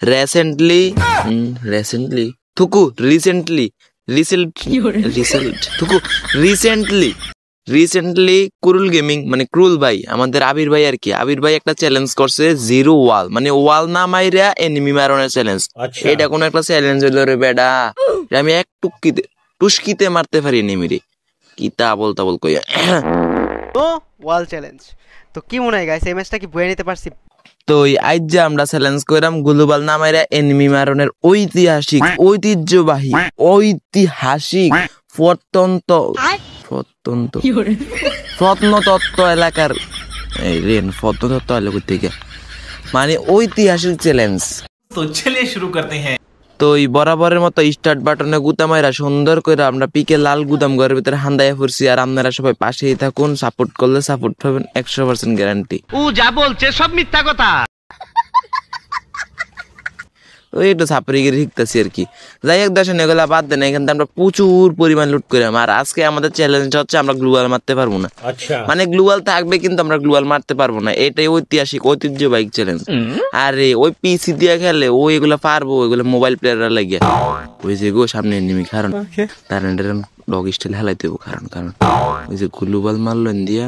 Recently recently থুকু recently recently কুরুল gaming মানে ক্রুল ভাই আমাদের আবির ভাই আর কি আবির ভাই একটা চ্যালেঞ্জ করছে জিরো ওয়াল মানে ওয়াল না মাইরা এনিমি মারনের চ্যালেঞ্জ। এটা কোন একটা চ্যালেঞ্জ হইল রে বেডা, আমি এক টুস্কিতে মারতে পারি এনিমিরে কি তা বল কইয়া তো ওয়াল চ্যালেঞ্জ। তো কি মনে হয় গাইস এই ম্যাচটা কি বয়ে নিতে পারছি? তো আজ যে আমরা চ্যালেঞ্জ কইরাম গ্লোবাল না মাইরা এনিমি মারনের ঐতিহ্যবাহী প্রত্নতত্ত্ব এলাকার প্রত্নতত্ত্ব এলাকা থেকে মানে ঐতিহাসিক চ্যালেঞ্জ। তো চলিয়ে শুরু করতে হ্যাঁ। তো এই বরাবরের মতো স্টার্ট বাটনে গুতা মাইরা সুন্দর করে আমরা পিকে লাল গুদাম ঘরের ভিতরে হান্দাইয়া পড়ছি। আর আপনারা সবাই পাশেই থাকুন, সাপোর্ট করলে সাপোর্ট পাবেন 100% গ্যারান্টি। ও যা বলছে সব মিথ্যা কথা। ওই একটু সাপড়িগিরি শিখতেছি আর কি। যাই হোক দর্শন এগুলা বাদ দেন, এখান থেকে আমরা প্রচুর পরিমাণ লুট করিলাম। আর আজকে আমাদের চ্যালেঞ্জটা হচ্ছে আমরা গ্লোবাল মারতে পারবো না, মানে গ্লোবাল থাকবে কিন্তু আমরা গ্লোবাল মারতে পারবো না। এটাই ঐতিহ্যবাহী চ্যালেঞ্জ। আরে ওই পিসি দিয়ে খেলে ও এগুলা পারবো, এগুলো মোবাইল প্লেয়াররা লাগিয়া ওই যে গো সামনে নিমি কারণ তার ডগ স্টাইল হেলাইতে হবো কারণ ওই যে গ্লোবাল মারলো দিয়া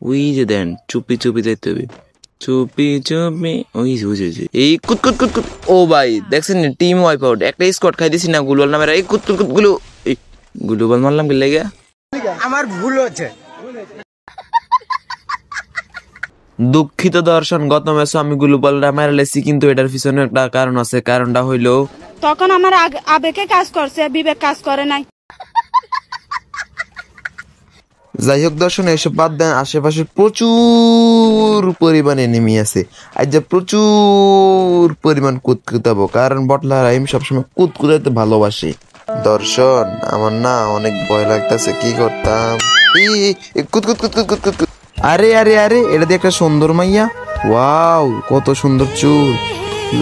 ওই যে দেন চুপি যাইতে হবে চুপি ওই এই কুত ও ভাই দেখছেন টিম ওয়াইপ আউট একটা স্কোয়াড খাই দিছি না গ্লোবাল নামের এই কুত গ্লোবাল মারলাম কি লাগে আমার ভুল হচ্ছে। দুঃখিত দর্শন, গত ম্যাচে আমি গ্লোবালটা মারা লেছি, কিন্তু এটার পিছনে একটা কারণ আছে। কারণটা হইলো তখন আমার আবেগে কাজ করছে, বিবেক কাজ করে নাই। যাই হোক দর্শন এসব বাদ দেন, আশেপাশে প্রচুর পরিমাণে এনিমি আছে। আজ যে প্রচুর পরিমাণ কুতকুতাবো, কারণ বটলারা আমি সবসময় কুতকুতাতে ভালোবাসি। দর্শন আমার না অনেক ভয় লাগতেছে, কি করতাম? আরে আরে আরে এটা দিয়ে একটা সুন্দর মাইয়া, ওয়াও কত সুন্দর চুল,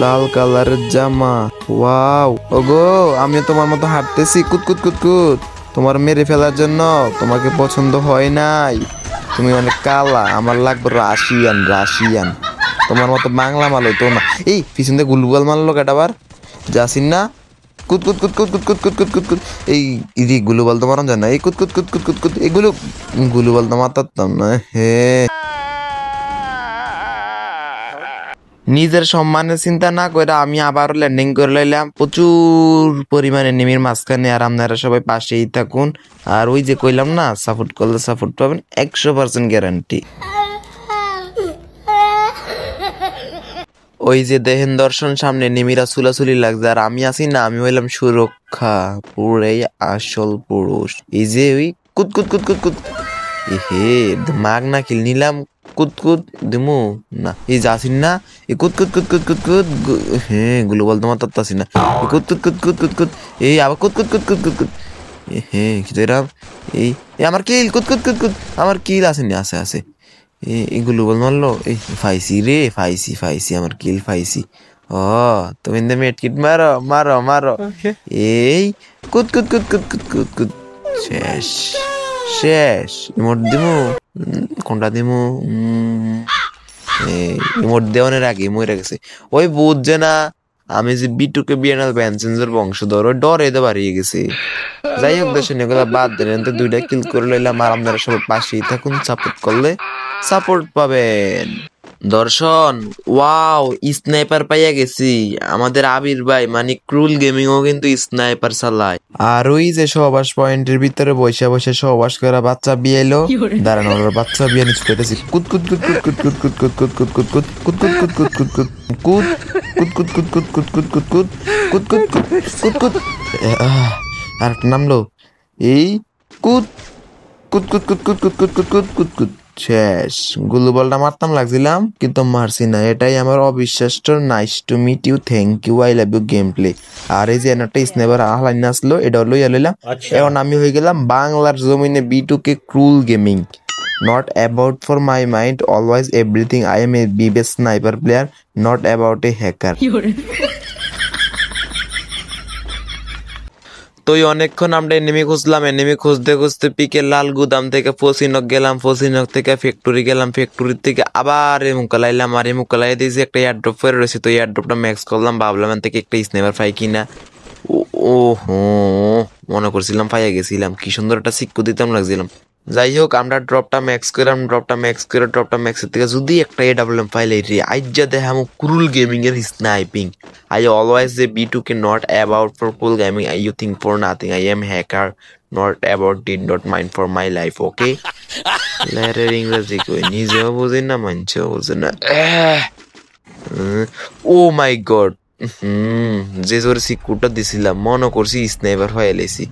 লাল কালারের জামা, ওয়াও ওগো আমি তোমার মতো হাঁটতেছি কুত তোমার মেরে ফেলার জন্য। তোমাকে পছন্দ হয় নাই, তুমি অনেক কালা, আমার লাগবে রাশিয়ান। তোমার মতো বাংলা মাল হইতো না। এই পিছন দিয়ে গুলগুল মারলো কাটাবার যাসিন না কুত এই গুলুবাল তো মারন যায় না, এই কুত এগুলো গুলুবাল তো মারতাম না। হে নিজের সম্মানের চিন্তা না করে আমি আবার ল্যান্ডিং করে লাইলাম প্রচুর পরিমাণে নেমির মাঝখানে। আর আপনারা সবাই পাশেই থাকুন, আর ওই যে কইলাম না সাপোর্ট করলে সাপোর্ট পাবেন 100% গ্যারান্টি। ওই যে দেখেন দর্শন সামনে নেমিরা চুলাচুলি লাগছে, আর আমি আছি না, আমি হইলাম সুরক্ষা, পুরাই আসল পুরুষ। এই যে ওই কুত হে মাগ না কিল নিলাম কুত দিমু না, এই যাসিন না এই কুত হ্যাঁ গ্লোবাল তোমার তাত্তাসি না, কুত এই আবার কুত হ্যাঁ খিদেরাম এই আমার কিল কুত আমার কিল আসেনি আছে এই গ্লোবাল মারলো, এই ফাইসি আমার কিল ফাইসি। ও তুমি মেট কিট মারো এই কুত শেষ ইমোট দিমু কোনটা দিমু ইমোট দেওয়ানের আগে মরে গেছে। ওই বুঝছে না আমি যে বিটুকে বিএনএল ব্যানসেন্সের বংশধর, ওই ডর এতে বাড়িয়ে গেছে। যাই হোক দেশের এগুলা বাদ দেন, তো 2টা কিল করে লইলাম। আর আপনারা সবাই পাশেই থাকুন, সাপোর্ট করলে সাপোর্ট পাবেন। দর্শন ওয়াও স্নাইপার পাইয়া গেছি, আমাদের আবির ভাই মানে ক্রুল গেমিং ও কিন্তু স্নাইপার চালায়। আর ওই যে সহবাস পয়েন্টের ভিতরে বসে সহবাস করা বাচ্চা বিয়ে এলো, দাঁড়ানো বাচ্চা বিয়ে নিচে পেতেছি কুত আর নামলো এই কুত শেষ। গুলুবলটা মারতাম লাগছিলাম কিন্তু মারছি না, এটাই আমার অবিশ্বাস্য। Nice to meet you, thank you, I love you game play. আর এই যে একটা স্নেপার আহলাইন আসলো, এটা লইয়া লইলাম। এখন আমি হয়ে গেলাম বাংলার জমিনে B2K ক্রুল gaming. Not about for my mind, always everything. I am a best sniper player, not about a hacker. তো অনেকক্ষণ আমরা এনিমি খুঁজলাম, এনিমি খুঁজতে খুঁজতে পিকে লাল গুদাম থেকে ফসিনক গেলাম, ফসিনক থেকে ফ্যাক্টরি গেলাম, ফ্যাক্টরির থেকে আবার এমুকালাইলাম, আর এমুকালাই দিয়েছি একটা এয়ারড্রপ ফের রয়েছে। তো এয়ারড্রপটা ম্যাক্স করলাম, ভাবলাম এর থেকে একটা স্নাইপার পাই কিনা। ও হো, মনে করছিলাম পাইয়া গেছিলাম, কি সুন্দর একটা সিক্কু দিতাম লাগছিলাম। যাই হোক, আমরা ড্রপটা ম্যাক্স করলাম, ড্রপটা ম্যাক্সের থেকে যদি একটা AWM পাইলে রে আইজা দেখামু ক্রুল গেমিং এর sniping. I always say B2K not about for cool gaming. You think for nothing. I am hacker, not about did not mind for my life. Okay? লেরের ইংরেজি কই নিজেও বুঝি না, মানছেও বুঝি না। ও মাই গড, যে জোরে সিকুটা দিছিলাম মনে করছি স্নাইপার হয়ে এলেছি।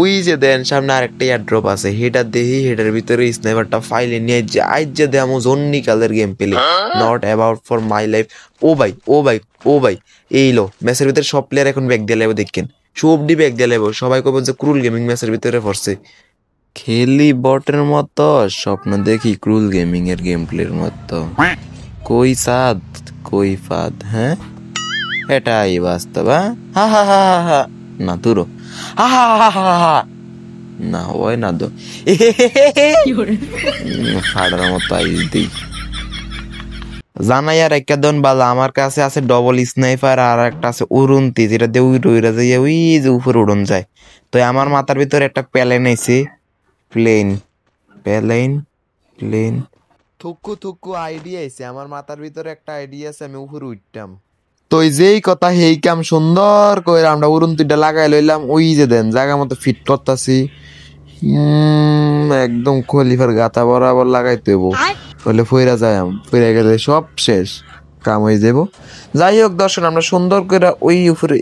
ওই যে দেন সামনে আরেকটা এয়ারড্রপ আছে, হেটার দেখি হেটার ভিতরে স্নাইপারটা ফাইলে নিয়ে যাই যে দেমো জন্নি কালের গেম পেলে, not about for my life. ও ভাই ও ভাই ও ভাই, এই লো ম্যাচের ভিতরে সব প্লেয়ার এখন ব্যাগ দিয়ে লেবো, দেখেন সবডি ব্যাগ দিয়ে লেবো, সবাই কবে যে ক্রুল গেমিং ম্যাচের ভিতরে পড়ছে। খেলি বটের মতো, স্বপ্ন দেখি ক্রুল গেমিং এর গেম প্লের মতো। কই সাদ কই ফাদ, হ্যাঁ এটাই বাস্তব। হা হা হা হা হা, না দূর না ওই না দো ফাড়ার মতো আইস দিই জানাই। আর একটা দন বালা আমার কাছে আছে ডবল স্নাইপার, আর একটা আছে উড়ন্তি, যেটা দিয়ে উইরা যাই ওই যে উপরে উড়ন যায়। তো আমার মাথার ভিতরে একটা প্লেন আইছে, প্লেন প্লেন প্লেন থুকু থুকু আইডিয়া আইছে আমার মাথার ভিতরে, একটা আইডিয়া আছে, আমি উপরে উঠতাম। তো যেই কথা হেই কাম সুন্দর করে আমরা উড়ন্তিটা লাগাই লইলাম, ওই যে দেন জায়গা মতো ফিট করতাছি, একদম খলিফার গাতা বরাবর লাগাইতে হইব, বলে ফইরা যায়, ফইরা গেলে সব শেষ, কাম হয়ে যাব। যাই হোক দর্শন, আমরা সুন্দর করে ওই উপরে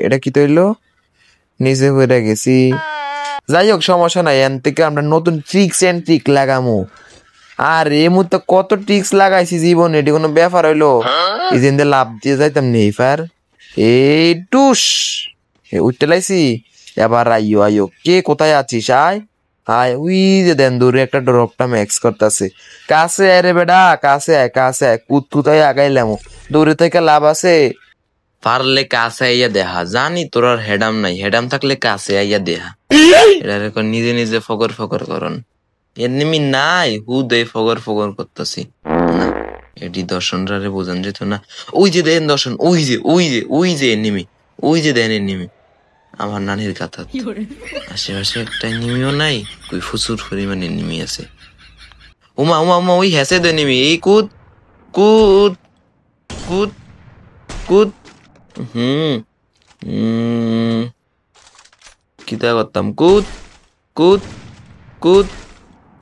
এটা কি তৈলো নিচে ফইরা গেছি। যাই হোক সমস্যা নাই, এন থেকে আমরা নতুন ট্রিক্স এন্ড ট্রিক লাগামু। আর এই মুহূর্তে কত ট্রিক্স লাগাইছি জীবনে, এটি কোনো ব্যাপার হইলো? এই যে লাভ দিয়ে যাইতাম নেই ফার, এই টুস উঠতে লাইছি। এবার আইও আইও, কে কোথায় আছিস? আয় আয়, উই যে দেন দূরে একটা ড্রপটা ম্যাক্স করতেছে, কাছে আয় রে বেডা, কাছে আয় কাছে আয়, কুত্তুতাই আগাইলাম, দূরে থেকে লাভ আছে? পারলে কাছে আইয়া দেখা, জানি তোর আর হেডাম নাই, হেডাম থাকলে কাছে আইয়া দেখা। এটা নিজে নিজে ফকর ফকর করন, এনিমি নাই হু দে ফগর ফগর করতেছি না, এটি দর্শনরা রে বোঝান যেত না। ওই যে দেন দর্শন, ওই যে ওই যে ওই যে এনিমি, ওই যে দেন এনিমি আমার নানির কথা। আশেপাশে একটা এনিমিও নাই, ওই প্রচুর পরিমাণে এনিমি আছে। উমা উমা উমা, ওই হেসে দে এনিমি, এই কুদ কুদ কুদ কুদ। কিতা করতাম, কুদ কুদ কুদ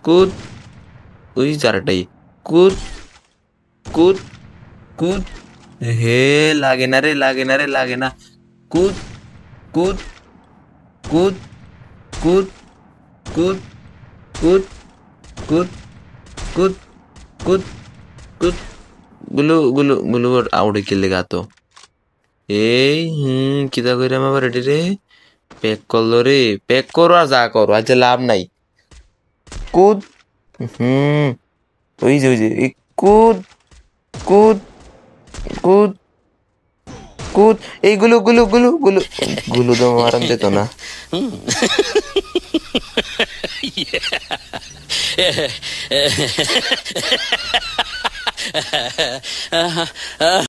কুদ, ওই চারটাই কুদ কুদ কুদ, হে লাগে না রে লাগে না রে লাগে না, কুদ কুদ কুদ কুদ কুদ কুদ কুদ কুদ কুদ কুদ, গুলো গুলো গুলো আউড়ে খেলে গাতো। এই কিতা কইরাম আবার এটি রে, প্যাক করলো রে, প্যাক করো আর যা করো, আজ লাভ নাই। কুদ ওই যে কুদ কুদ কুদ কুদ, এই গুলো গুলো গুলো গুলো গুলো তো মারান যেত না।